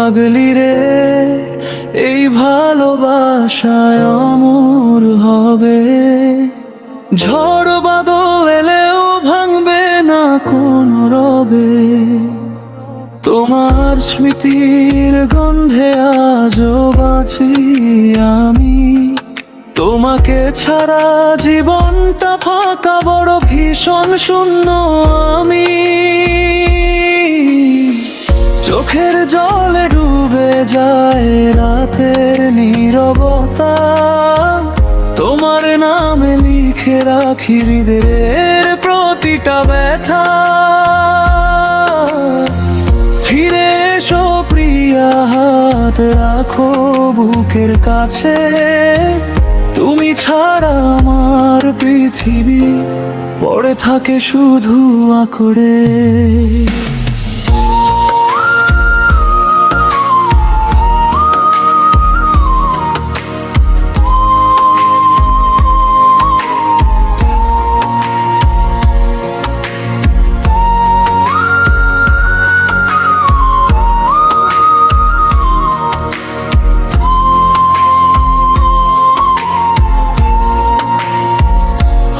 পাগলি রে, এই ভালোবাসায় অমর হবে। ঝড় বাদল এলেও ভাঙবে না কোনো রবে। তোমার স্মৃতির গন্ধে আজও বাঁচি আমি। তোমাকে ছাড়া জীবনটা ফাঁকা, বড় ভীষণ শূন্য আমি। চোখের জলে ডুবে যায় রাতের নীরবতা, তোমার নামে লিখে রাখি হৃদয়ের প্রতিটা ব্যথা। ফিরে এসো প্রিয়া, হাত রাখো বুকের কাছে। তুমি ছাড়া আমার পৃথিবী পড়ে থাকে শুধু আঁকড়ে।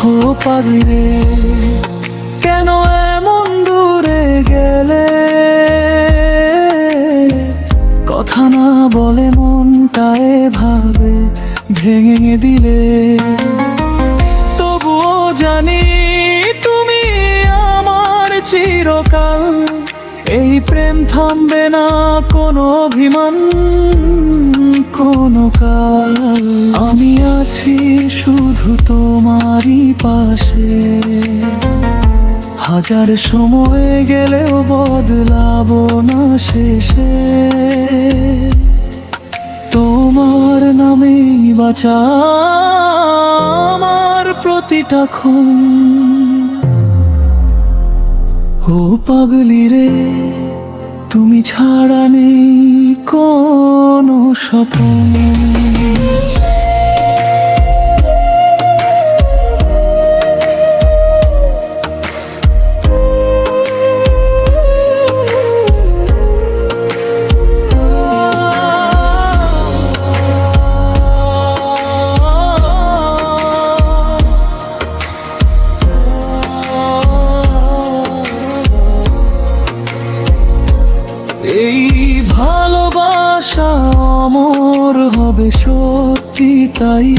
ও পাগলি রে, কেন এমন দূরে গেলে? কথা না বলে মনটা এভাবে ভেঙে দিলে। তবুও জানি তুমি আমার চিরকাল। এই প্রেম থামবে না কোনো অভিমান, কোনো কাল। আমি আছি শুধু তোমারই পাশে। হাজার সময় গেলেও বদলাবো না শেষে। তোমার নামেই বাঁচা আমার প্রতিটা ক্ষণ। ও পাগলি রে, তুমি ছাড়া নেই কোনো স্বপ্ন। এই ভালোবাসা অমর হবে সত্যি তাই।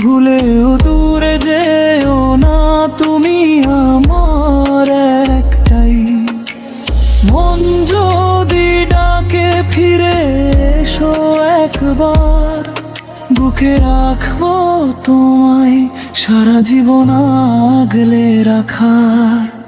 ভুলেও দূরে যেও না তুমি আমার একটাই। মন যদি ডাকে ফিরে এসো একবার। বুকে রাখবো তোমায় সারা জীবন আগলে রাখার।